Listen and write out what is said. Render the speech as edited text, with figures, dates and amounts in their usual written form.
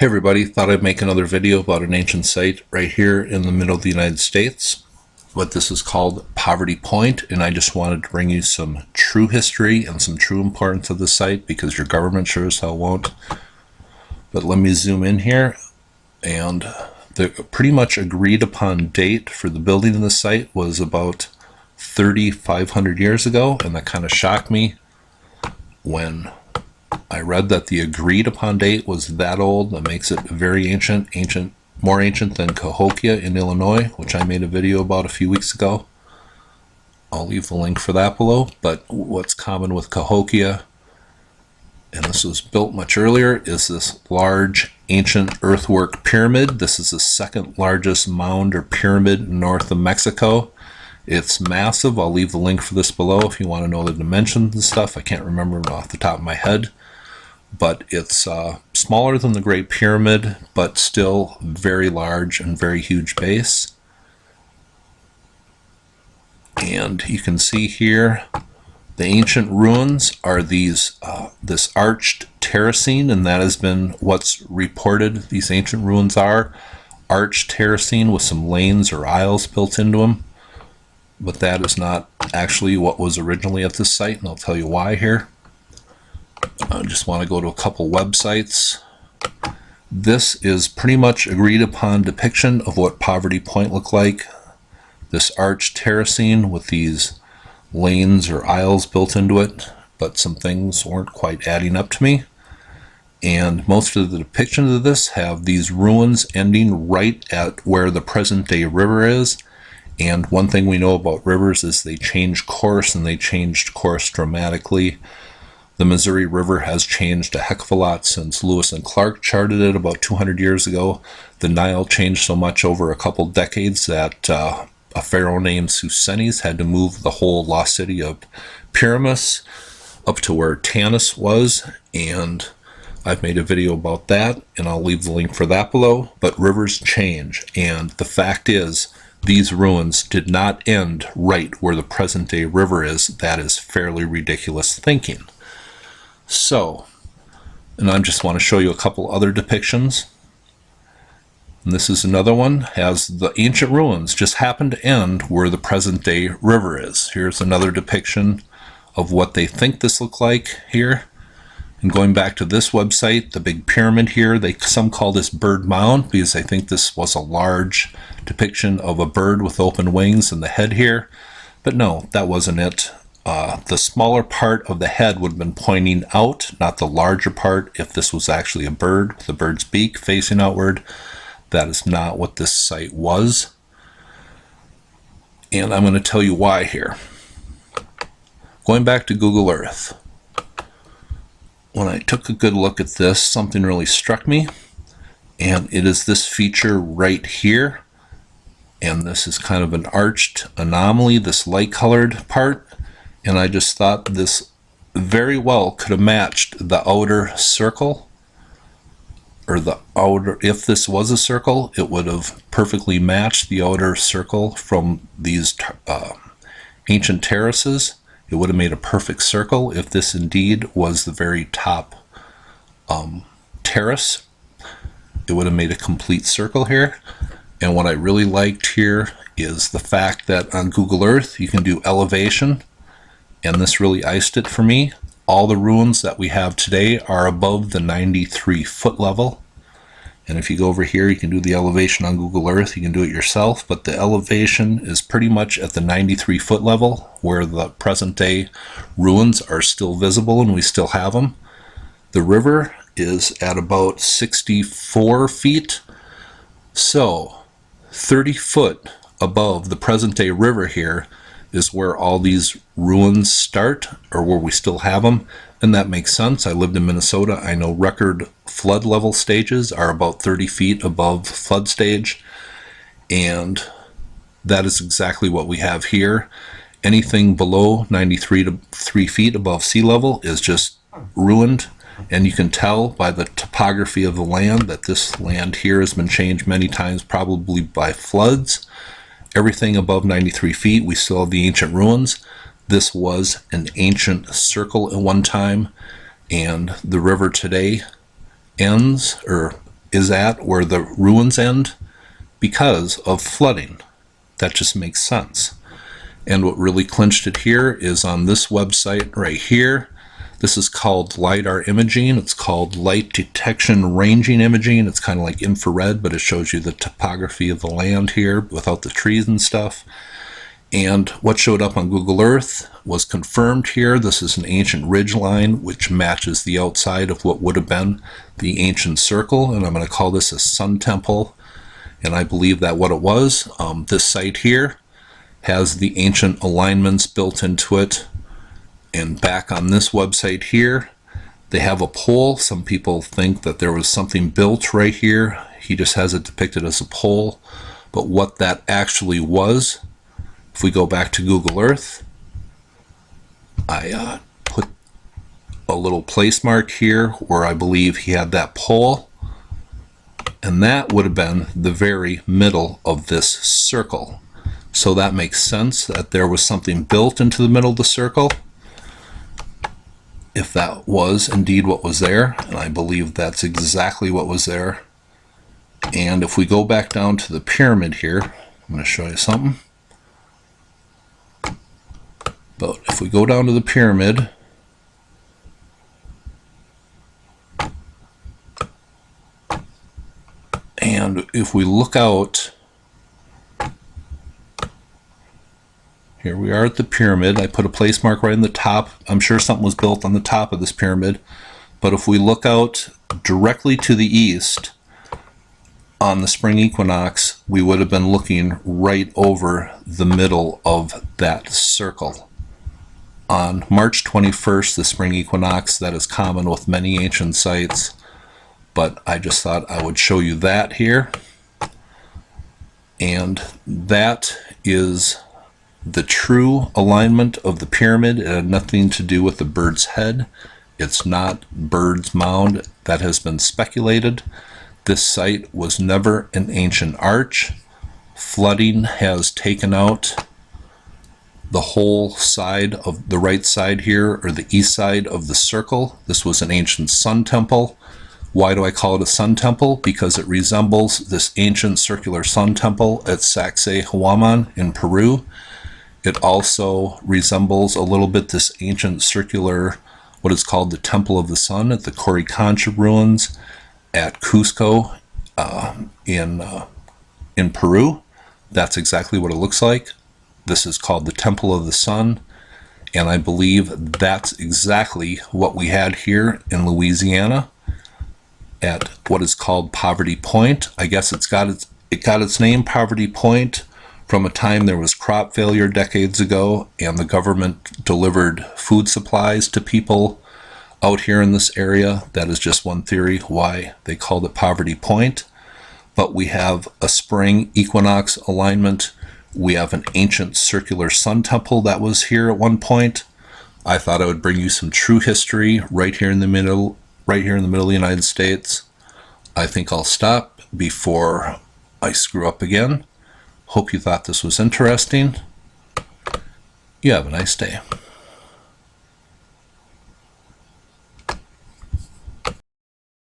Hey everybody, thought I'd make another video about an ancient site right here in the middle of the United States. What this is called Poverty Point, and I just wanted to bring you some true history and some true importance of the site because your government sure as hell won't. But let me zoom in here, and the pretty much agreed upon date for the building of the site was about 3,500 years ago, and that kind of shocked me when I read that the agreed upon date was that old. That makes it very ancient, more ancient than Cahokia in Illinois, which I made a video about a few weeks ago. I'll leave the link for that below. But what's common with Cahokia, and this was built much earlier, is this large ancient earthwork pyramid. This is the second largest mound or pyramid north of Mexico. It's massive. I'll leave the link for this below if you want to know the dimensions and stuff. I can't remember them off the top of my head. But it's smaller than the Great Pyramid, but still very large and very huge base. And you can see here the ancient ruins are these this arched terracing, and that has been what's reported. These ancient ruins are arched terracing with some lanes or aisles built into them. But that is not actually what was originally at this site, and I'll tell you why here. I just want to go to a couple websites. This is pretty much agreed upon depiction of what Poverty Point looked like. This arched terracing with these lanes or aisles built into it, but some things weren't quite adding up to me. And most of the depictions of this have these ruins ending right at where the present day river is. And one thing we know about rivers is they change course, and they changed course dramatically. The Missouri River has changed a heck of a lot since Lewis and Clark charted it about 200 years ago. The Nile changed so much over a couple decades that a pharaoh named Susenes had to move the whole lost city of Pyramus up to where Tanis was, and I've made a video about that, and I'll leave the link for that below. But rivers change, and the fact is these ruins did not end right where the present day river is. That is fairly ridiculous thinking. So, and I just want to show you a couple other depictions. And this is another one, has the ancient ruins just happen to end where the present day river is. Here's another depiction of what they think this looked like here. And going back to this website, the big pyramid here, some call this bird mound because I think this was a large depiction of a bird with open wings and the head here. But no, that wasn't it. The smaller part of the head would have been pointing out, not the larger part. If this was actually a bird with the bird's beak facing outward, that is not what this site was. And I'm going to tell you why here. Going back to Google Earth, when I took a good look at this, something really struck me, and it is this feature right here. And this is kind of an arched anomaly, this light colored part. And I just thought this very well could have matched the outer circle, or the outer, if this was a circle, it would have perfectly matched the outer circle from these ancient terraces. It would have made a perfect circle if this indeed was the very top terrace. It would have made a complete circle here. And what I really liked here is the fact that on Google Earth you can do elevation, and this really iced it for me. All the ruins that we have today are above the 93-foot level. And if you go over here, you can do the elevation on Google Earth. You can do it yourself, but the elevation is pretty much at the 93-foot level where the present day ruins are still visible and we still have them. The river is at about 64 feet. So 30 foot above the present day river here is where all these ruins start, or where we still have them. And that makes sense. I lived in Minnesota. I know record flood level stages are about 30 feet above flood stage, and that is exactly what we have here. Anything below 93 feet above sea level is just ruined, and you can tell by the topography of the land that this land here has been changed many times, probably by floods. Everything above 93 feet, we still have the ancient ruins. This was an ancient circle at one time, and the river today ends, or is at where the ruins end because of flooding. That just makes sense. And what really clinched it here is on this website right here. This is called LiDAR imaging. It's called light detection ranging imaging. It's kind of like infrared, but it shows you the topography of the land here without the trees and stuff. And what showed up on Google Earth was confirmed here. This is an ancient ridge line which matches the outside of what would have been the ancient circle, and I'm going to call this a sun temple, and I believe that what it was. This site here has the ancient alignments built into it, and back on this website here they have a pole. Some people think that there was something built right here. He just has it depicted as a pole, but what that actually was, if we go back to Google Earth, I put a little place mark here where I believe he had that pole, and that would have been the very middle of this circle. So that makes sense that there was something built into the middle of the circle, if that was indeed what was there, and I believe that's exactly what was there. And if we go back down to the pyramid here, I'm going to show you something. But if we go down to the pyramid, and if we look out, here we are at the pyramid. I put a place mark right in the top. I'm sure something was built on the top of this pyramid. But if we look out directly to the east on the spring equinox, we would have been looking right over the middle of that circle. On March 21st, the spring equinox, that is common with many ancient sites, but I just thought I would show you that here. And that is the true alignment of the pyramid. It had nothing to do with the bird's head. It's not bird's mound. That has been speculated. This site was never an ancient arch. Flooding has taken out the whole side of the right side here, or the east side of the circle. This was an ancient sun temple. Why do I call it a sun temple? Because it resembles this ancient circular sun temple at Sacsayhuaman in Peru. It also resembles a little bit this ancient circular, what is called the Temple of the Sun at the Coricancha ruins at Cusco in Peru. That's exactly what it looks like. This is called the Temple of the Sun, and I believe that's exactly what we had here in Louisiana at what is called Poverty Point. I guess it got its name, Poverty Point, from a time there was crop failure decades ago, and the government delivered food supplies to people out here in this area. That is just one theory why they called it Poverty Point. But we have a spring equinox alignment. We have an ancient circular sun temple that was here at one point. I thought I would bring you some true history right here in the middle of the United States. I think I'll stop before I screw up again. Hope you thought this was interesting. You have a nice day.